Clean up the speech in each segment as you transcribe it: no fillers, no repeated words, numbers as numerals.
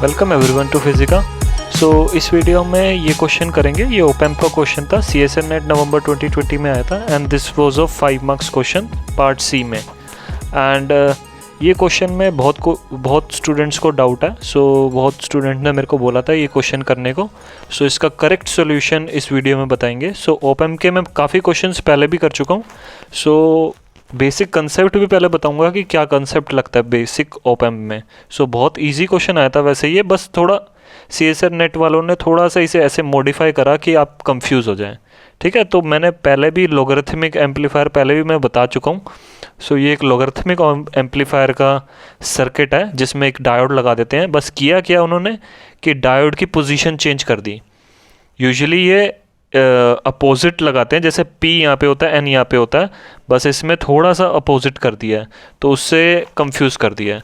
Welcome everyone to Physica. So इस video में ये क्वेश्चन करेंगे। ये ओपैम्प का क्वेश्चन था, CSN नेट नवंबर 2020 में आया था and this was of 5 marks question part C में। एंड ये क्वेश्चन में बहुत स्टूडेंट्स को डाउट है। बहुत स्टूडेंट ने मेरे को बोला था ये क्वेश्चन करने को। इसका करेक्ट सॉल्यूशन इस वीडियो में बताएंगे। ओपैम्प के मैं काफ़ी क्वेश्चंस पहले भी कर चुका हूँ। बेसिक कंसेप्ट भी पहले बताऊंगा कि क्या कंसेप्ट लगता है बेसिक ओपैम्प में। बहुत इजी क्वेश्चन आया था वैसे ये, बस थोड़ा CSN नेट वालों ने थोड़ा सा इसे ऐसे मॉडिफाई करा कि आप कंफ्यूज हो जाएं। ठीक है, तो मैंने पहले भी लोगरिथमिक एम्पलीफायर पहले भी मैं बता चुका हूँ। ये एक लोगरिथमिक एम्पलीफायर का सर्किट है जिसमें एक डायोड लगा देते हैं। बस किया उन्होंने कि डायोड की पोजीशन चेंज कर दी। यूजुअली ये अपोजिट लगाते हैं, जैसे P यहाँ पे होता है, N यहाँ पे होता है, बस इसमें थोड़ा सा अपोजिट कर दिया है तो उससे कंफ्यूज कर दिया है।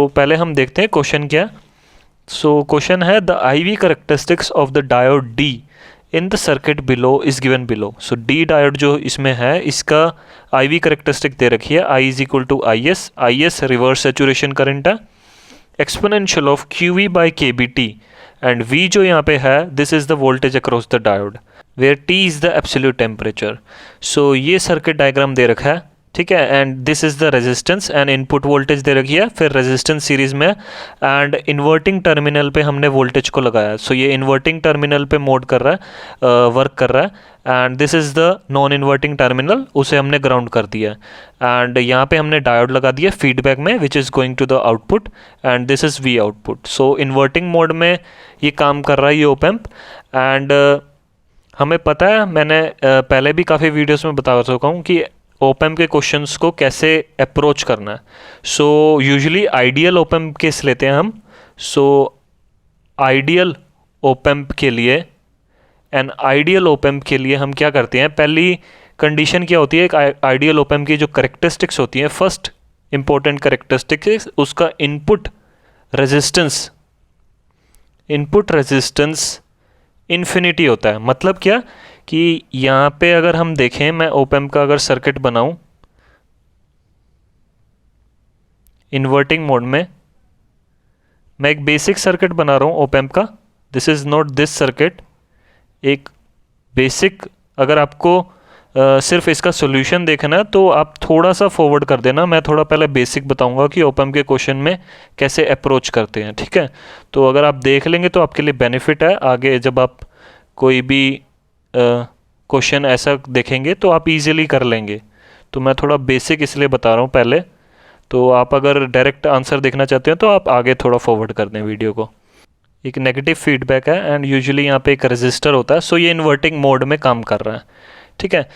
पहले हम देखते हैं क्वेश्चन क्या है। क्वेश्चन है the IV characteristics of the diode D in the circuit below is given below. D diode जो इसमें है इसका IV करेक्टरिस्टिक दे रखी है, I is equal to IS reverse saturation current है, exponential of QV/kBT and V जो यहाँ पे है this is the voltage across the diode where T is the absolute temperature. ये सर्किट डायग्राम दे रखा है, ठीक है। And this is the resistance and input voltage दे रखी है, फिर रेजिस्टेंस सीरीज में एंड इन्वर्टिंग टर्मिनल पे हमने वोल्टेज को लगाया। ये इन्वर्टिंग टर्मिनल पे मोड कर रहा है, वर्क कर रहा है। And this is the non inverting terminal, उसे हमने ग्राउंड कर दिया। एंड यहाँ पे हमने डायोड लगा दिया फीडबैक में which is going to the output and this is V output. Inverting mode में ये काम कर रहा है ये ओपैम्प। एंड हमें पता है, मैंने पहले भी काफ़ी वीडियोस में बता चुका हूँ कि ओपैम्प के क्वेश्चंस को कैसे अप्रोच करना है। यूजुअली आइडियल ओपैम्प केस लेते हैं हम। आइडियल ओपैम्प के लिए आइडियल ओपैम्प के लिए हम क्या करते हैं, पहली कंडीशन क्या होती है एक आइडियल ओपैम्प की जो करेक्टरिस्टिक्स होती हैं, फर्स्ट इंपॉर्टेंट करेक्टरिस्टिक्स उसका इनपुट रेजिस्टेंस इन्फिनिटी होता है। मतलब क्या कि यहाँ पे अगर हम देखें, मैं ओपैम्प का अगर सर्किट बनाऊं इन्वर्टिंग मोड में, मैं एक बेसिक सर्किट बना रहा हूँ ओपैम्प का, this is not this circuit, एक बेसिक। अगर आपको सिर्फ इसका सॉल्यूशन देखना है तो आप थोड़ा सा फॉरवर्ड कर देना, मैं थोड़ा पहले बेसिक बताऊंगा कि ओपैम्प के क्वेश्चन में कैसे अप्रोच करते हैं, ठीक है। तो अगर आप देख लेंगे तो आपके लिए बेनिफिट है, आगे जब आप कोई भी क्वेश्चन ऐसा देखेंगे तो आप इजीली कर लेंगे। तो मैं थोड़ा बेसिक इसलिए बता रहा हूँ पहले, तो आप अगर डायरेक्ट आंसर देखना चाहते हैं तो आप आगे थोड़ा फॉरवर्ड कर दें वीडियो को। एक नेगेटिव फीडबैक है एंड यूजुअली यहाँ पे एक रजिस्टर होता है, ये इन्वर्टिंग मोड में काम कर रहा है, ठीक है।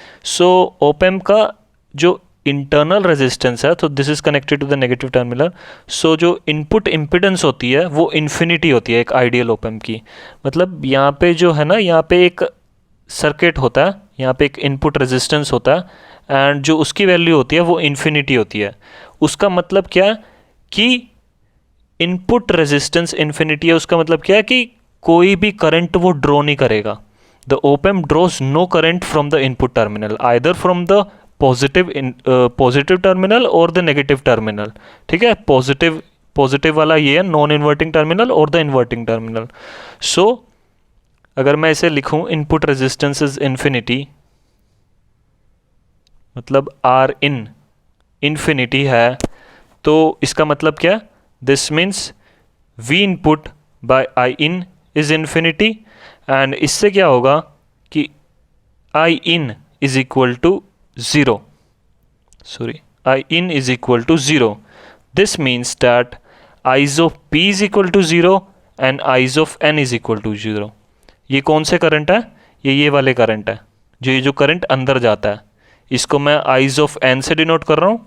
ओपैम्प का जो इंटरनल रेजिस्टेंस है, तो this is connected to the negative terminal. जो इनपुट इम्पिडेंस होती है वो इन्फिनिटी होती है एक आइडियल ओपैम्प की। मतलब यहाँ पे जो है ना, यहाँ पे एक सर्किट होता है, यहाँ पे एक इनपुट रेजिस्टेंस होता है एंड जो उसकी वैल्यू होती है वो इन्फिनिटी होती है। उसका मतलब क्या कि इनपुट रेजिस्टेंस इन्फिनिटी है, उसका मतलब क्या है कि कोई भी करंट वो ड्रॉ नहीं करेगा। The op-amp draws no current from the input terminal, either from the positive terminal और द नेगेटिव टर्मिनल, ठीक है। पॉजिटिव वाला ये है नॉन इन्वर्टिंग टर्मिनल और द इन्वर्टिंग टर्मिनल। अगर मैं इसे लिखूं इनपुट रेजिस्टेंस इज इन्फिनिटी, मतलब R इन इन्फिनिटी है, तो इसका मतलब क्या, this means V input by I in is infinity. And इससे क्या होगा कि I in is equal to 0, I in is equal to 0. This means that I's of P is equal to 0 and I's of N is equal to 0. ये कौन से current है, ये वाले करंट है, जो करंट अंदर जाता है, इसको मैं I's of N से डिनोट कर रहा हूँ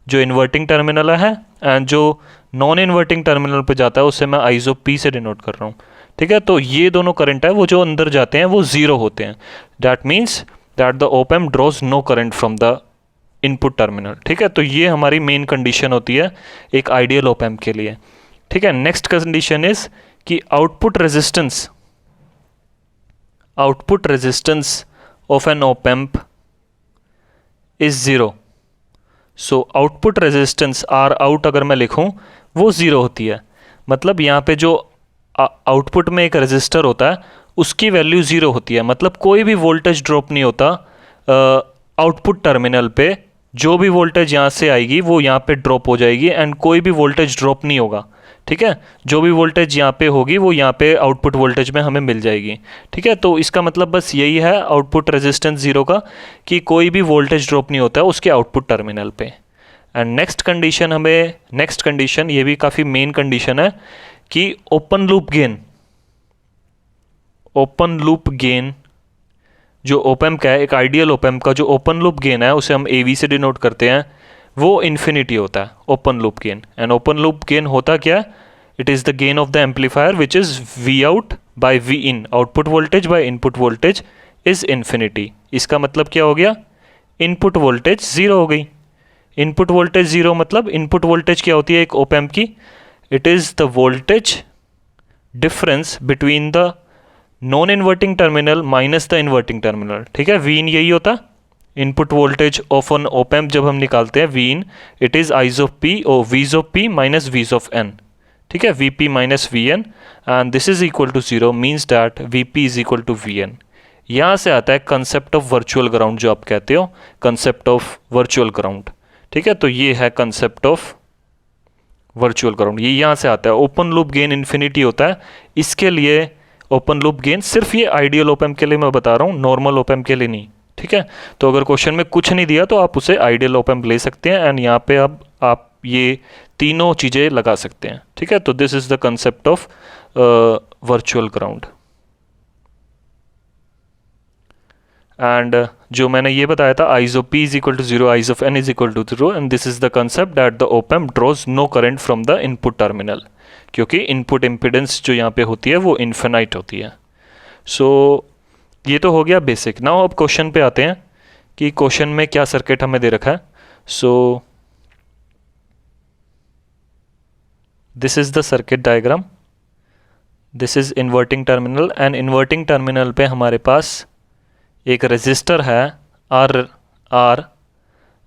जो इन्वर्टिंग टर्मिनल है, एंड जो नॉन इन्वर्टिंग टर्मिनल पे जाता है उससे मैं I's of P से डिनोट कर रहा हूँ, ठीक है। तो ये दोनों करंट है वो जो अंदर जाते हैं वो 0 होते हैं। That means that the op-amp draws no current from the input terminal, ठीक है। तो ये हमारी मेन कंडीशन होती है एक आइडियल ओपैम्प के लिए, ठीक है। नेक्स्ट कंडीशन इज कि output resistance of an opamp is 0। Output resistance R out अगर मैं लिखूं वो 0 होती है। मतलब यहाँ पे जो आउटपुट में एक रजिस्टर होता है उसकी वैल्यू 0 होती है, मतलब कोई भी वोल्टेज ड्रॉप नहीं होता आउटपुट टर्मिनल पे। जो भी वोल्टेज यहाँ से आएगी वो यहाँ पे ड्रॉप हो जाएगी एंड कोई भी वोल्टेज ड्रॉप नहीं होगा, ठीक है। जो भी वोल्टेज यहाँ पे होगी वो यहाँ पे आउटपुट वोल्टेज में हमें मिल जाएगी, ठीक है। तो इसका मतलब बस यही है आउटपुट रेजिस्टेंस 0 का, कि कोई भी वोल्टेज ड्रॉप नहीं होता है उसके आउटपुट टर्मिनल पे। एंड नेक्स्ट कंडीशन ये भी काफ़ी मेन कंडीशन है कि ओपन लूप गेन जो ओपैम्प का है, एक आइडियल ओपैम्प का जो ओपन लूप गेन है उसे हम AV से डिनोट करते हैं, वो इन्फिनिटी होता है open loop gain. And open loop gain होता क्या है? It is the gain of the amplifier which is V out by V in, output voltage by input voltage is infinity. इसका मतलब क्या हो गया? इनपुट वोल्टेज 0 हो गई। इनपुट वोल्टेज 0 मतलब इनपुट वोल्टेज क्या होती है एक ओपैम्प की? It is the voltage difference between the non inverting terminal minus the inverting terminal, ठीक है। V इन यही होता है input voltage of an op amp. जब हम निकालते हैं V in, it is I's of P और V's of P minus V's of N, ठीक है, VP minus VN and this is equal to 0 means that VP is equal to VN। यहाँ से आता है कंसेप्ट ऑफ वर्चुअल ग्राउंड, जो आप कहते हो कंसेप्ट ऑफ वर्चुअल ग्राउंड, ठीक है। तो ये है कंसेप्ट ऑफ वर्चुअल ग्राउंड, ये यहाँ से आता है। ओपन लूप गेन इन्फिनिटी होता है, इसके लिए ओपन लूप गेन सिर्फ ये आइडियल ओपैम्प के लिए मैं बता रहा हूँ, नॉर्मल ओपैम्प के लिए नहीं, ठीक है। तो अगर क्वेश्चन में कुछ नहीं दिया तो आप उसे आइडियल ओपैम्प ले सकते हैं एंड यहाँ पे अब आप ये तीनों चीज़ें लगा सकते हैं, ठीक है। तो this is the concept of virtual ground. And जो मैंने ये बताया था I's of P is equal to 0, I's of N is equal to 0 and this is the concept that the op-amp draws no current from the input terminal, क्योंकि input impedance जो यहाँ पे होती है वो इन्फिनाइट होती है। सो ये तो हो गया बेसिक। नाउ अब क्वेश्चन पे आते हैं कि क्वेश्चन में क्या सर्किट हमें दे रखा है। So this is the circuit diagram, this is inverting terminal and inverting terminal पे हमारे पास एक रेजिस्टर है R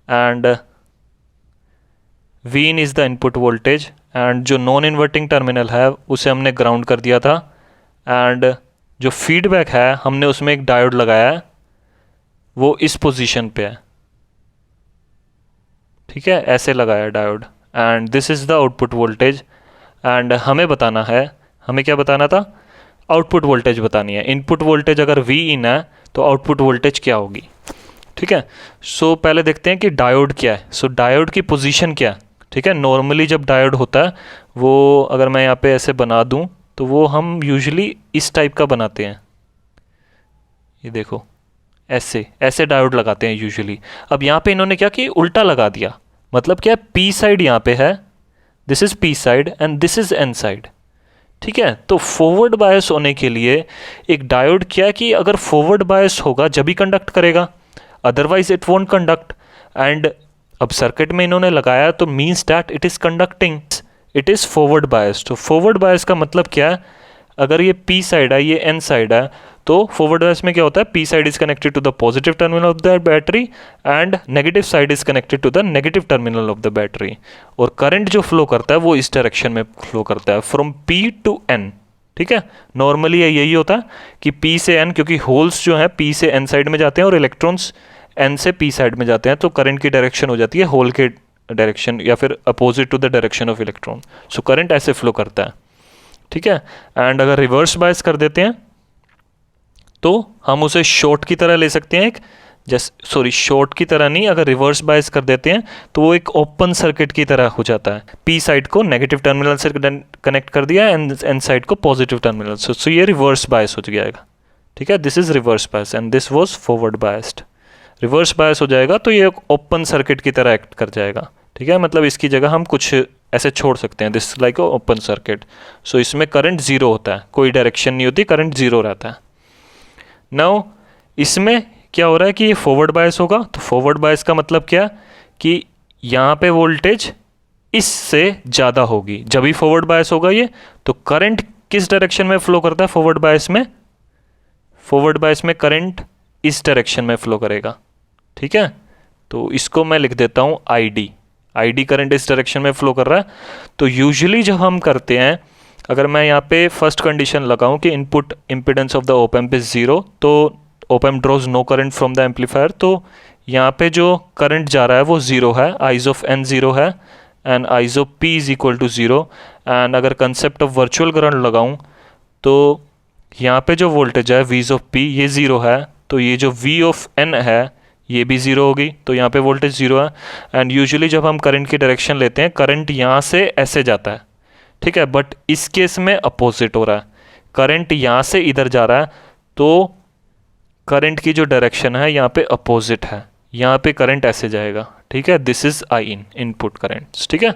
and V in is the input voltage and जो नॉन इन्वर्टिंग टर्मिनल है उसे हमने ग्राउंड कर दिया था एंड जो फीडबैक है हमने उसमें एक डायोड लगाया है, वो इस पोजीशन पे है, ठीक है, ऐसे लगाया diode and this is the output voltage. And हमें बताना है, हमें क्या बताना था? आउटपुट वोल्टेज बतानी है। इनपुट वोल्टेज अगर V इन है तो आउटपुट वोल्टेज क्या होगी, ठीक है। सो पहले देखते हैं कि डायोड क्या है। सो डायोड की पोजीशन क्या है, ठीक है। नॉर्मली जब डायोड होता है वो, अगर मैं यहाँ पे ऐसे बना दूँ तो वो हम यूजुअली इस टाइप का बनाते हैं, ये देखो ऐसे ऐसे डायोड लगाते हैं यूजुअली। अब यहाँ पे इन्होंने क्या किया, उल्टा लगा दिया। मतलब क्या है, P साइड यहाँ पे है, this is P side and this is N side, ठीक है। तो फॉरवर्ड बायस होने के लिए एक डायोड क्या है कि अगर फॉरवर्ड बायस होगा जब ही कंडक्ट करेगा, otherwise it won't conduct. And अब सर्किट में इन्होंने लगाया तो means that it is conducting, it is forward bias. तो फॉरवर्ड बायस का मतलब क्या है? अगर ये P साइड है, ये N साइड है, तो फॉरवर्ड बायस में क्या होता है? P side is connected to the positive terminal of the battery and negative side is connected to the negative terminal of the battery. और करंट जो फ्लो करता है वो इस डायरेक्शन में फ्लो करता है, फ्रॉम P टू N, ठीक है। नॉर्मली यही होता है कि P से N, क्योंकि होल्स जो है P से N साइड में जाते हैं और इलेक्ट्रॉन्स N से P साइड में जाते हैं, तो करंट की डायरेक्शन हो जाती है होल के डायरेक्शन या फिर opposite to the direction of electron. So current ऐसे फ्लो करता है, ठीक है। एंड अगर रिवर्स बायस कर देते हैं तो हम उसे शॉर्ट की तरह ले सकते हैं, शॉर्ट की तरह नहीं, अगर रिवर्स बायस कर देते हैं तो वो एक ओपन सर्किट की तरह हो जाता है। P साइड को नेगेटिव टर्मिनल से कनेक्ट कर दिया एंड N साइड को पॉजिटिव टर्मिनल से, सो ये रिवर्स बायस हो जाएगा, ठीक है। This is reverse bias and this was forward biased. Reverse bias हो जाएगा तो ये एक ओपन सर्किट की तरह एक्ट कर जाएगा, ठीक है। मतलब इसकी जगह हम कुछ ऐसे छोड़ सकते हैं, दिस लाइक ओपन सर्किट। सो इसमें करंट 0 होता है, कोई डायरेक्शन नहीं होती, करंट 0 रहता है। नाउ इसमें क्या हो रहा है कि ये फॉरवर्ड बायस होगा, तो फॉरवर्ड बायस का मतलब क्या कि यहाँ पे वोल्टेज इससे ज़्यादा होगी। जब भी फॉरवर्ड बायस होगा ये, तो करंट किस डायरेक्शन में फ्लो करता है? फॉरवर्ड बायस में करंट इस डायरेक्शन में फ्लो करेगा, ठीक है। तो इसको मैं लिख देता हूँ ID, आईडी करंट इस डायरेक्शन में फ्लो कर रहा है। तो यूजुअली जब हम करते हैं, अगर मैं यहाँ पे फर्स्ट कंडीशन लगाऊं कि input impedance of the op amp is 0, तो op amp draws no current from the amplifier, तो यहाँ पे जो करंट जा रहा है वो 0 है, आइज ऑफ n 0 है and I's of p is equal to 0। And अगर कंसेप्ट ऑफ वर्चुअल करंट लगाऊं तो यहाँ पे जो वोल्टेज है v ऑफ p ये 0 है, तो ये जो v ऑफ n है ये भी 0 होगी, तो यहाँ पे वोल्टेज 0 है। एंड यूजुअली जब हम करंट की डायरेक्शन लेते हैं, करंट यहाँ से ऐसे जाता है, ठीक है, बट इस केस में अपोजिट हो रहा है, करंट यहाँ से इधर जा रहा है, तो करंट की जो डायरेक्शन है यहाँ पे अपोजिट है, यहाँ पे करंट ऐसे जाएगा, ठीक है, this is I in, input current, ठीक है।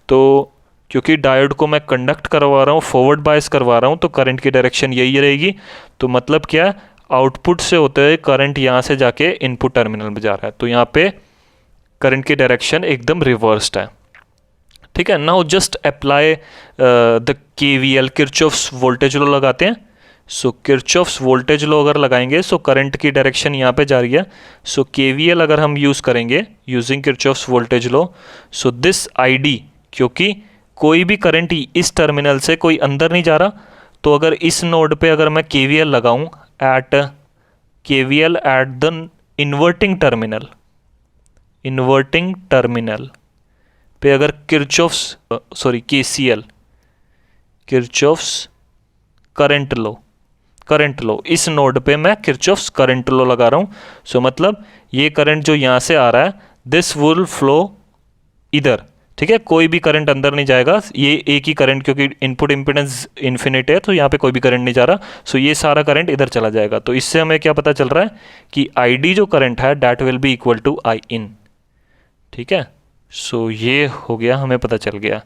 तो क्योंकि डायोड को मैं कंडक्ट करवा रहा हूँ, फॉरवर्ड बायस करवा रहा हूँ, तो करंट की डायरेक्शन यही रहेगी। तो मतलब क्या है, आउटपुट से होते हुए करंट यहाँ से जाके इनपुट टर्मिनल में जा रहा है, तो यहाँ पे करंट की डायरेक्शन एकदम रिवर्स्ड है, ठीक है। Now just apply the KVL, Kirchhoff's voltage law लगाते हैं। सो किरचॉफ्स वोल्टेज लॉ अगर लगाएंगे, सो करंट की डायरेक्शन यहाँ पे जा रही है, सो केवीएल अगर हम यूज़ करेंगे using Kirchhoff's voltage law, so this ID, क्योंकि कोई भी करंट इस टर्मिनल से कोई अंदर नहीं जा रहा, तो अगर इस नोड पे अगर मैं केवीएल लगाऊं at KVL at the inverting terminal पे अगर किरचॉफ्स करंट लो इस नोड पे मैं किरचॉफ्स करंट लो लगा रहा हूँ। सो मतलब ये करंट जो यहाँ से आ रहा है, दिस विल फ्लो इधर, ठीक है, कोई भी करंट अंदर नहीं जाएगा, ये एक ही करंट, क्योंकि इनपुट इम्पिडेंस इन्फिनिट है, तो यहाँ पे कोई भी करंट नहीं जा रहा, सो ये सारा करंट इधर चला जाएगा। तो इससे हमें क्या पता चल रहा है कि आईडी जो करंट है that will be equal to I in, ठीक है। सो ये हो गया, हमें पता चल गया।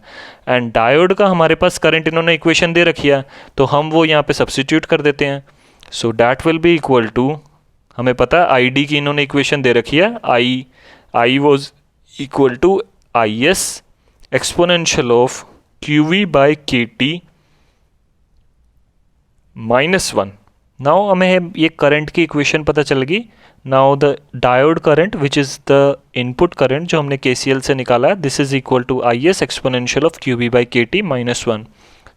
एंड डायोड का हमारे पास करंट इन्होंने इक्वेशन दे रखी है, तो हम वो यहाँ पे सब्सिट्यूट कर देते हैं। So that will be equal to, हमें पता है आई डी की इन्होंने इक्वेशन दे रखी है, I was equal to I S exponential of Q V by K T -1। Now हमें ये करंट की इक्वेशन पता चल गई। Now the diode current which is the input current जो हमने KCL से निकाला है, this is equal to I S exponential of Q B by K T -1।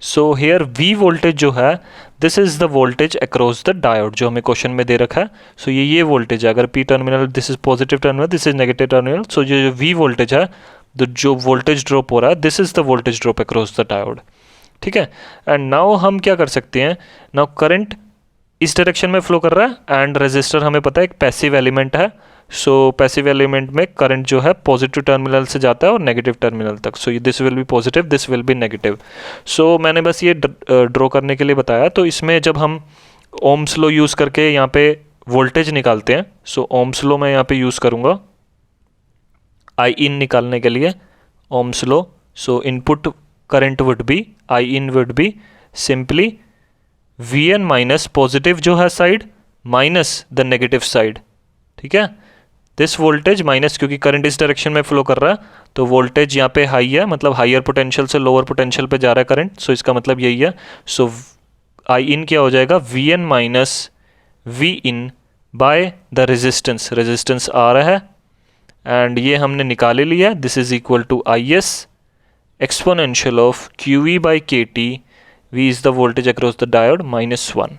So here V voltage जो है, this is the voltage across the diode जो हमें question में दे रखा है। सो ये वोल्टेज है, अगर P terminal, this is positive terminal, this is negative terminal, so ये जो V वोल्टेज है, जो वोल्टेज ड्रॉप हो रहा है, this is the voltage drop across the diode, ठीक है। एंड नाउ हम क्या कर सकते हैं, नाउ करंट इस डायरेक्शन में फ्लो कर रहा है एंड रेजिस्टर हमें पता है एक पैसिव एलिमेंट है। सो पैसिव एलिमेंट में करंट जो है पॉजिटिव टर्मिनल से जाता है और नेगेटिव टर्मिनल तक। So this will be positive, this will be negative. So मैंने बस ये ड्रॉ करने के लिए बताया। तो इसमें जब हम ओम्स लॉ यूज़ करके यहाँ पे वोल्टेज निकालते हैं, सो ओम्स लॉ मैं यहाँ पे यूज़ करूँगा आई इन निकालने के लिए, Ohm's law. So input current would be, I in would be simply Vn minus positive जो है side minus the negative side, ठीक है, दिस वोल्टेज माइनस, क्योंकि करंट इस डायरेक्शन में फ्लो कर रहा है, तो वोल्टेज यहाँ पे हाई है, मतलब हायर पोटेंशियल से लोअर पोटेंशियल पे जा रहा है करंट। सो इसका मतलब यही है। सो आई इन क्या हो जाएगा, Vn minus V in by the resistance आ रहा है एंड ये हमने निकाले लिया, this is equal to I S exponential of Q V by K T, V is the voltage across the diode -1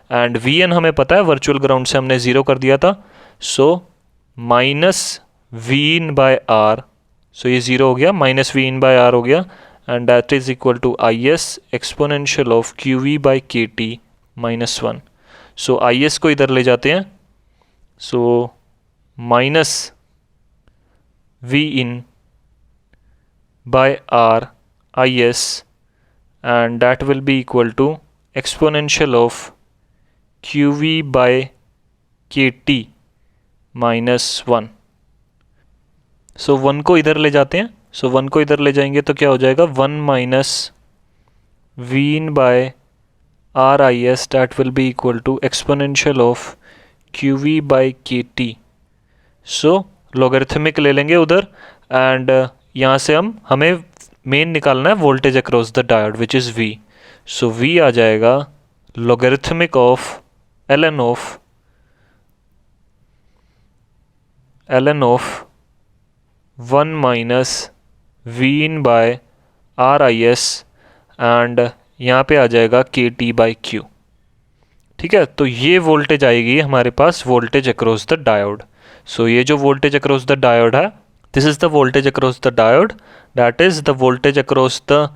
and Vn हमें पता है, वर्चुअल ग्राउंड से हमने 0 कर दिया था। So minus V in by R, so ये 0 हो गया, minus V in by R हो गया and that is equal to I S exponential of Q V by K T -1। So I S को इधर ले जाते हैं, so minus V in by R I S and that will be equal to exponential of qv by kt -1। सो 1 को इधर ले जाते हैं, सो 1 को इधर ले जाएंगे तो क्या हो जाएगा, 1 minus V in by R I S, that will be equal to exponential of Q V by K T. So logarithmic ले लेंगे उधर एंड यहाँ से हमें मेन निकालना है voltage across the diode which is V। So V आ जाएगा logarithmic of ln of 1 minus V in by R I S and यहाँ पे आ जाएगा के टी बाई क्यू। ठीक है, तो ये वोल्टेज आएगी हमारे पास वोल्टेज अक्रॉस द डायोड। सो ये जो वोल्टेज अक्रॉस द डायोड है, this is the voltage across the diode, that is the voltage across the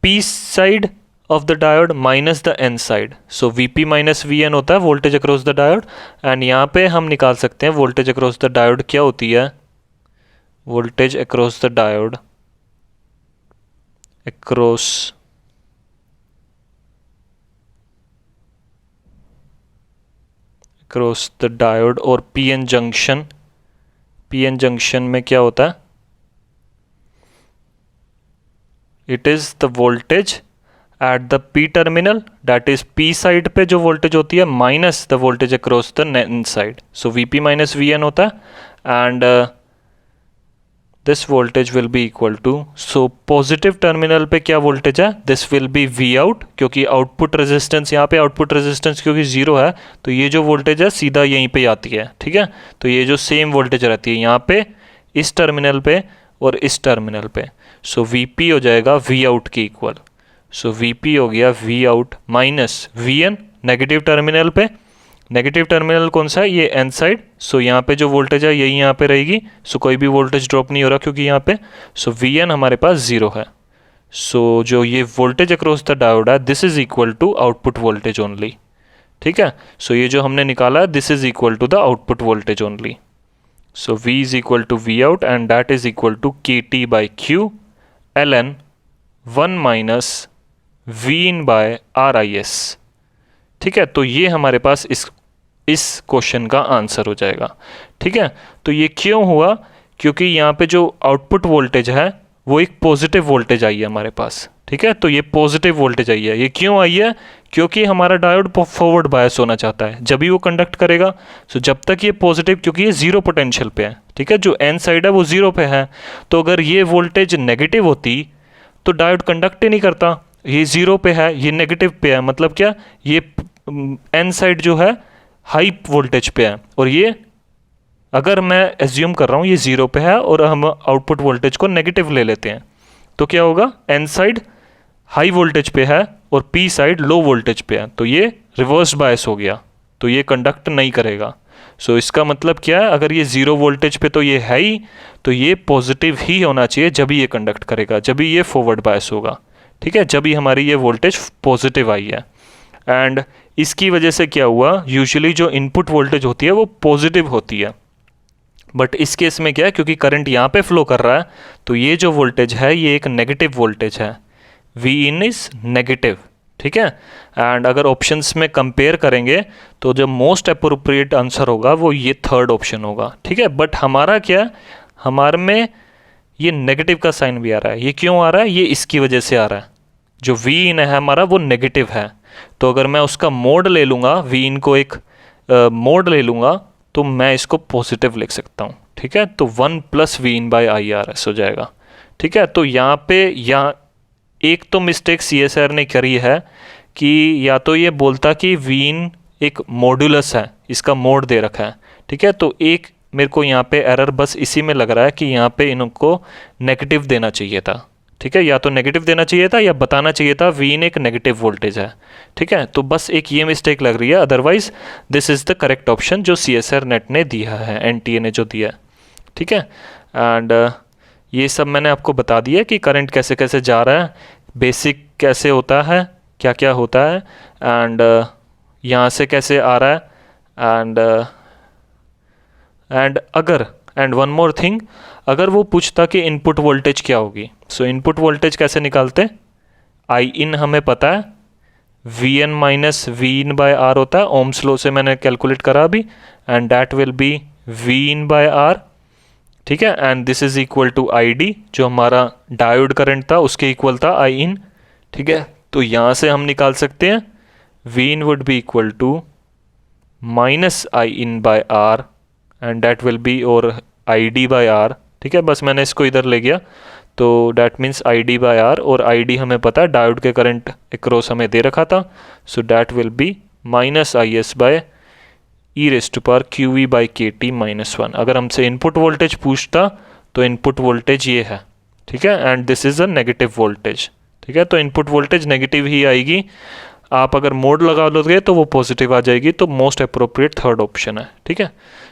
P side of the diode minus the n side. So Vp minus Vn होता है voltage across the diode, and यहाँ पे हम निकाल सकते हैं voltage across the diode क्या होती है। voltage across the diode across the diode और pn junction में क्या होता है, it is the voltage at the P terminal, that is P side पे जो वोल्टेज होती है minus the voltage across the N side. So V P minus V N होता है and this voltage will be equal to, so positive terminal पे क्या voltage है, this will be V out, क्योंकि आउटपुट रेजिस्टेंस यहाँ पे output resistance क्योंकि zero है तो ये जो वोल्टेज है सीधा यहीं पे आती है। ठीक है, तो ये जो सेम वोल्टेज रहती है यहाँ पे इस टर्मिनल पे और इस टर्मिनल पे। सो वी पी हो जाएगा वी आउट के इक्वल। सो Vp हो गया V out minus Vn negative terminal पे, नेगेटिव टर्मिनल कौन सा है, ये एन साइड। सो यहाँ पे जो वोल्टेज है यही यहाँ पे रहेगी, सो कोई भी वोल्टेज ड्रॉप नहीं हो रहा क्योंकि यहाँ पे। सो Vn हमारे पास ज़ीरो है। सो जो ये वोल्टेज अक्रॉस द डायोड है this is equal to output voltage only. ठीक है, सो ये जो हमने निकाला है this is equal to the output voltage only. So V is equal to V out and that is equal to K T by Q ln 1 minus V in by R I S. ठीक है, तो ये हमारे पास इस question का answer हो जाएगा। ठीक है, तो ये क्यों हुआ, क्योंकि यहाँ पे जो आउटपुट वोल्टेज है वो एक पॉजिटिव वोल्टेज आई है हमारे पास। ठीक है, तो ये पॉजिटिव वोल्टेज आई है। ये क्यों आई है, क्योंकि हमारा डायोड फॉरवर्ड बायस होना चाहता है जब भी वो कंडक्ट करेगा। सो जब तक ये पॉजिटिव, क्योंकि ये जीरो पोटेंशियल पे है। ठीक है, जो एन साइड है वो जीरो पे है, तो अगर ये वोल्टेज नेगेटिव होती तो डायोड कंडक्ट ही नहीं करता। ये जीरो पे है, ये नेगेटिव पे है, मतलब क्या, ये एन साइड जो है हाई वोल्टेज पे है और ये, अगर मैं एज्यूम कर रहा हूँ ये जीरो पे है और हम आउटपुट वोल्टेज को नेगेटिव ले लेते हैं तो क्या होगा, एन साइड हाई वोल्टेज पे है और पी साइड लो वोल्टेज पे है, तो ये रिवर्स बायस हो गया, तो ये कंडक्ट नहीं करेगा। सो इसका मतलब क्या है, अगर ये जीरो वोल्टेज पे तो ये है ही, तो ये पॉजिटिव ही होना चाहिए जब भी ये कंडक्ट करेगा, जब भी ये फॉरवर्ड बायस होगा। ठीक है, जब भी हमारी ये वोल्टेज पॉजिटिव आई है। एंड इसकी वजह से क्या हुआ, यूजुअली जो इनपुट वोल्टेज होती है वो पॉजिटिव होती है, बट इस केस में क्या है, क्योंकि करंट यहाँ पे फ्लो कर रहा है तो ये जो वोल्टेज है ये एक नेगेटिव वोल्टेज है, वी इन इज नेगेटिव। ठीक है, एंड अगर ऑप्शंस में कंपेयर करेंगे तो जो मोस्ट अप्रोप्रिएट आंसर होगा वो ये थर्ड ऑप्शन होगा। ठीक है, बट हमारा क्या, हमारे में ये नेगेटिव का साइन भी आ रहा है। ये क्यों आ रहा है, ये इसकी वजह से आ रहा है, जो वी इन है हमारा वो नेगेटिव है, तो अगर मैं उसका मोड ले लूँगा, वी इन को एक मोड ले लूँगा तो मैं इसको पॉजिटिव लिख सकता हूँ। ठीक है, तो 1 plus V in by I R S हो जाएगा। ठीक है, तो यहाँ पे एक तो मिस्टेक सी एस आर ने करी है कि या तो ये बोलता कि वी इन एक मॉड्यूलस है, इसका मोड दे रखा है। ठीक है, तो एक मेरे को यहाँ पे एरर बस इसी में लग रहा है कि यहाँ पे इनको नेगेटिव देना चाहिए था। ठीक है, या तो नेगेटिव देना चाहिए था या बताना चाहिए था वी इन एक नेगेटिव वोल्टेज है। ठीक है, तो बस एक ये मिस्टेक लग रही है, otherwise this is the correct option जो CSR नेट ने दिया है, NTA ने जो दिया है। ठीक है, एंड ये सब मैंने आपको बता दिया कि करंट कैसे कैसे जा रहा है, बेसिक कैसे होता है, क्या क्या होता है, एंड यहाँ से कैसे आ रहा है, एंड वन मोर थिंग, अगर वो पूछता कि इनपुट वोल्टेज क्या होगी, सो इनपुट वोल्टेज कैसे निकालते, आई इन हमें पता है, V N minus V in by R होता है, ओम्स लॉ से मैंने कैलकुलेट करा अभी, and that will be V in by R. ठीक है, and this is equal to I D, जो हमारा डायोड करंट था उसके इक्वल था आई इन। ठीक है, तो यहाँ से हम निकाल सकते हैं V in would be equal to minus I in by R and that will be और आई डी बाय आर। ठीक है, बस मैंने इसको इधर ले गया, तो that means I D by R, और आई डी हमें पता है डायोड के करंट अक्रॉस हमें दे रखा था, so that will be minus I S by e raise to power Q V by K T minus 1। अगर हमसे इनपुट वोल्टेज पूछता तो इनपुट वोल्टेज ये है, ठीक है, and this is a negative voltage, ठीक है। तो इनपुट वोल्टेज नेगेटिव ही आएगी, आप अगर मोड लगा लोगे तो वो पॉजिटिव आ जाएगी, तो मोस्ट अप्रोप्रिएट थर्ड ऑप्शन है, ठीक है।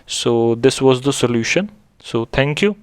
So this was the solution, so thank you.